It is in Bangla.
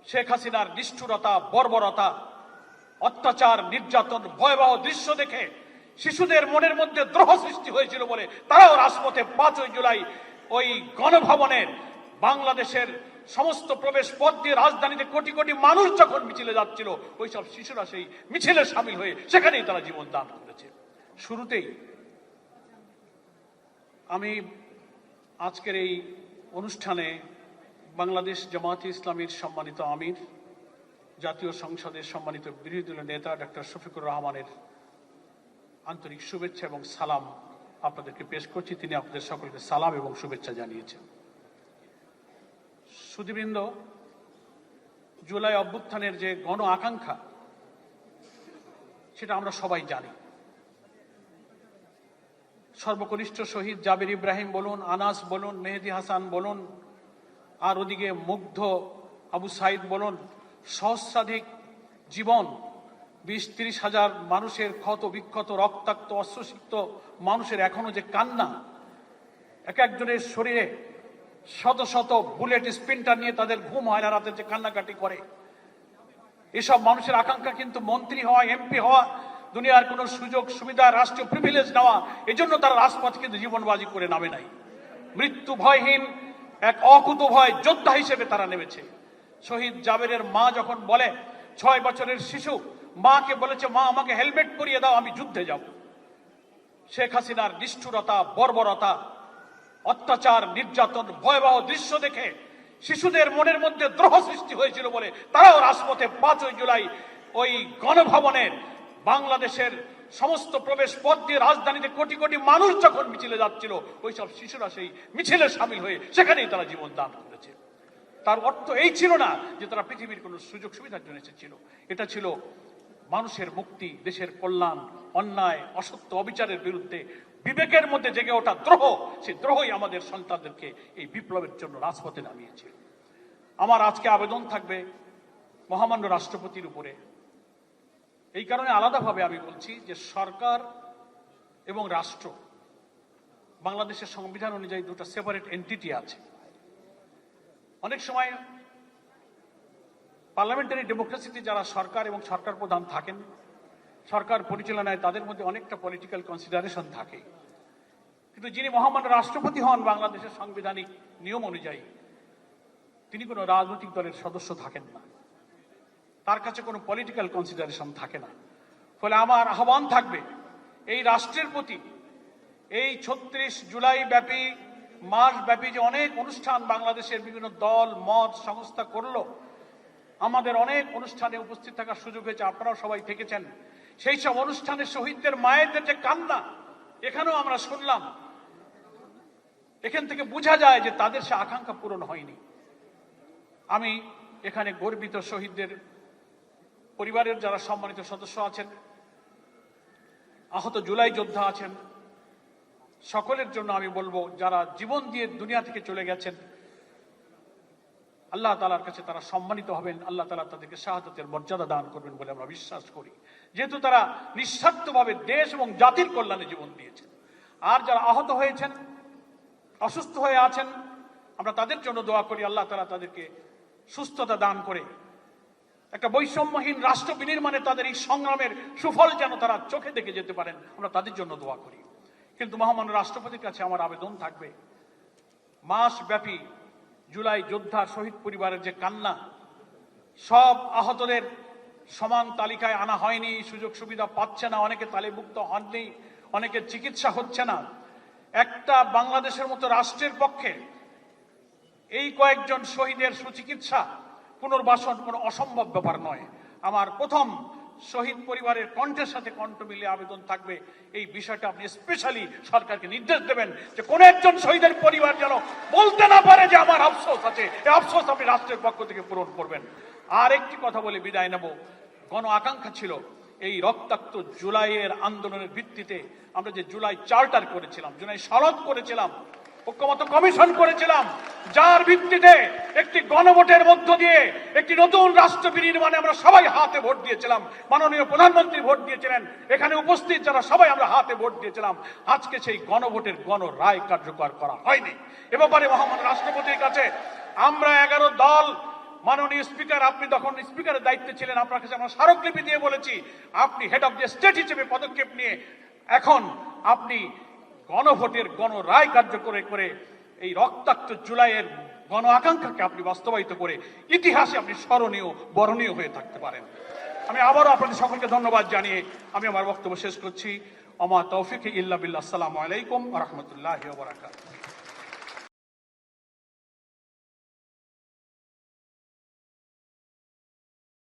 শেখ হাসিনার নিষ্ঠুরতা, বর্বরতা, অত্যাচার, নির্যাতন, ভয়াবহ দৃশ্য দেখে শিশুদের মনের মধ্যে দ্রোহ সৃষ্টি হয়েছিল বলে তারাও রাজপথে 5ই জুলাই ওই গণভবনের বাংলাদেশের সমস্ত প্রবেশ পথ দিয়ে রাজধানীতে কোটি কোটি মানুষ যখন মিছিলে যাচ্ছিল, ওইসব শিশুরা সেই মিছিলে সামিল হয়ে সেখানেই তারা জীবন দান করেছে। শুরুতেই আমি আজকের এই অনুষ্ঠানে বাংলাদেশ জামায়াতে ইসলামীর সম্মানিত আমির, জাতীয় সংসদের সম্মানিত বিরোধী দলীয় নেতা ডক্টর শফিকুর রহমানের আন্তরিক শুভেচ্ছা এবং সালাম আপনাদেরকে পেশ করছি। তিনি আপনাদের সকলকে সালাম এবং শুভেচ্ছা জানিয়েছেন। সুধীবৃন্দ, জুলাই অভ্যুত্থানের যে গণ আকাঙ্ক্ষা সেটা আমরা সবাই জানি। সর্বকনিষ্ঠ শহীদ জাবের ইব্রাহিম বলুন, আনাস বলুন, মেহেদি হাসান বলুন, আর ওদিকে মুগ্ধ আবু সাইদ বলুন, সহস্রাধিক জীবন, 20-30 হাজার মানুষের ক্ষত বিক্ষত, রক্তাক্ত, অস্ত্রসিক্ত মানুষের এখনো যে কান্না, এক একজনের শরীরে শত শত বুলেট স্পিনটার নিয়ে তাদের ঘুম হয় না, রাতে যে কান্নাকাটি করে, এসব মানুষের আকাঙ্ক্ষা কিন্তু মন্ত্রী হওয়া, এমপি হওয়া, দুনিয়ার কোন সুযোগ সুবিধা, রাষ্ট্রীয় প্রিভিলেজ নেওয়া, এজন্য তারা রাজপথে কিন্তু জীবনবাজি করে নামে নাই। মৃত্যু ভয়হীন এক অকুতভয় যোদ্ধা হিসেবে তারা নেমেছে। শহীদ জাবেরের মা যখন বলে, 6 বছরের শিশু মাকে বলেছে, মা আমাকে হেলমেট পরিয়ে দাও, আমি যুদ্ধে যাব। শেখ হাসিনার নিষ্ঠুরতা, বর্বরতা, অত্যাচার, নির্যাতন, ভয়াবহ দৃশ্য দেখে শিশুদের মনের মধ্যে দ্রোহ সৃষ্টি হয়েছিল বলে তারাও রাজপথে 5ই জুলাই ওই গণভবনের বাংলাদেশের সমস্ত প্রবেশ পথ দিয়ে রাজধানীতে কোটি কোটি মানুষ যখন মিছিলে যাচ্ছিল, ওইসব শিশুরা সেই মিছিলে সামিল হয়ে সেখানেই তারা জীবন দান করেছে। তার অর্থ এই ছিল না যে তারা পৃথিবীর কোনো সুযোগ সুবিধার জন্য এসেছিল। এটা ছিল মানুষের মুক্তি, দেশের কল্যাণ, অন্যায়, অসত্য, অবিচারের বিরুদ্ধে বিবেকের মধ্যে জেগে ওঠা দ্রোহ। সেই দ্রোহই আমাদের সন্তানদেরকে এই বিপ্লবের জন্য রাজপথে নামিয়েছে। আমার আজকে আবেদন থাকবে মহামান্য রাষ্ট্রপতির উপরে। এই কারণে আলাদাভাবে আমি বলছি যে সরকার এবং রাষ্ট্র, বাংলাদেশের সংবিধান অনুযায়ী দুটো সেপারেট এন্টিটি আছে। অনেক সময় পার্লামেন্টারি ডেমোক্রেসিতে যারা সরকার এবং সরকার প্রধান থাকেন, সরকার পরিচালনায় তাদের মধ্যে অনেকটা পলিটিক্যাল কনসিডারেশন থাকে, কিন্তু যিনি মহামান্য রাষ্ট্রপতি হন বাংলাদেশের সাংবিধানিক নিয়ম অনুযায়ী, তিনি কোনো রাজনৈতিক দলের সদস্য থাকেন না, তার কাছে কোনো পলিটিক্যাল কনসিডারেশন থাকে না। ফলে আমার আহ্বান থাকবে এই রাষ্ট্রের প্রতি, এই 36 জুলাই ব্যাপী মাস ব্যাপী যে অনেক অনুষ্ঠান বাংলাদেশের বিভিন্ন দল, মত, সংস্থা করলো, আমাদের অনেক অনুষ্ঠানে উপস্থিত থাকার সুযোগ হয়েছে, আপনারাও সবাই থেকেছেন। সেই সব অনুষ্ঠানে শহীদদের মায়েদের যে কান্না এখানেও আমরা শুনলাম, এখান থেকে বোঝা যায় যে তাদের সে আকাঙ্ক্ষা পূরণ হয়নি। আমি এখানে গর্বিত শহীদদের পরিবারের যারা সম্মানিত সদস্য আছেন, আহত জুলাই যোদ্ধা আছেন, সকলের জন্য আমি বলবো, যারা জীবন দিয়ে দুনিয়া থেকে চলে গেছেন, আল্লাহ তাআলার কাছে তারা সম্মানিত হবেন, আল্লাহ তাআলা তাদেরকে শাহাদাতের মর্যাদা দান করবেন বলে আমরা বিশ্বাস করি, যেহেতু তারা নিঃস্বার্থভাবে দেশ এবং জাতির কল্যাণে জীবন দিয়েছেন। আর যারা আহত হয়েছেন, অসুস্থ হয়ে আছেন, আমরা তাদের জন্য দোয়া করি, আল্লাহ তাআলা তাদেরকে সুস্থতা দান করে একটা বৈষম্যহীন রাষ্ট্র বিনির্মাণে তাদের এই সংগ্রামের সুফল যেন তারা চোখে দেখে যেতে পারেন, আমরা তাদের জন্য দোয়া করি। কিন্তু মহামান্য রাষ্ট্রপতির কাছে আমার আবেদন থাকবে, মাস ব্যাপী জুলাই যোদ্ধার শহীদ পরিবারের যে কান্না, সব আহতদের সমান তালিকায় আনা হয়নি, সুযোগ সুবিধা পাচ্ছে না, অনেকে তালিভুক্ত হননি, অনেকের চিকিৎসা হচ্ছে না। একটা বাংলাদেশের মতো রাষ্ট্রের পক্ষে এই কয়েকজন শহীদের সুচিকিৎসা, পুনর্বাসন কোনো অসম্ভব ব্যাপার নয়। আমার প্রথম শহীদ পরিবারের কণ্ঠের সাথে কণ্ঠ মিলিয়ে আবেদন থাকবে, এই বিষয়টা আপনি স্পেশালি সরকারকে নির্দেশ দেবেন যে কোন একজন শহীদের পরিবার যেন বলতে না পারে যে আমার আফসোস আছে, এই আফসোস আপনি রাষ্ট্রের পক্ষ থেকে পূরণ করবেন। আর একটি কথা বলে বিদায় নেব, গণ আকাঙ্ক্ষা ছিল এই রক্তাক্ত জুলাইয়ের আন্দোলনের ভিত্তিতে আমরা যে জুলাই চার্টার করেছিলাম, জুলাই সনদ করেছিলাম, ঐক্যমত্য কমিশন করেছিলাম, যার ভিত্তিতে একটি গণভোটের মধ্য দিয়ে একটি নতুন রাষ্ট্র বিনির্মাণে আমরা সবাই হাতে ভোট দিয়েছিলাম। মাননীয় প্রধানমন্ত্রী ভোট দিয়েছিলেন, এখানে উপস্থিত যারা সবাই আমরা হাতে ভোট দিয়েছিলাম। আজকে সেই গণভোটের গণ রায় কার্যকর করা হয়নি। এ ব্যাপারে মহামান্য রাষ্ট্রপতির কাছে আমরা 11 দল মাননীয় স্পিকার, আপনি তখন স্পিকারের দায়িত্বে ছিলেন, আপনার কাছে আমরা স্মারকলিপি দিয়ে বলেছি আপনি হেড অফ দ্য স্টেট হিসেবে পদক্ষেপ নিয়ে এখন আপনি গণভোটের গণরায় কার্যকর করে এই রক্তাক্ত জুলাইয়ের গণ আকাঙ্ক্ষাকে আপনি বাস্তবায়িত করে ইতিহাসে আপনি স্মরণীয় বরণীয় হয়ে থাকতে পারেন। আমি আবারও আপনাদের সকলকে ধন্যবাদ জানিয়ে আমি আমার বক্তব্য শেষ করছি। ওমা তৌফিক ইল্লা বিল্লাহ। আসসালামু আলাইকুম ওয়া রাহমাতুল্লাহি ওয়া বারাকাতুহু।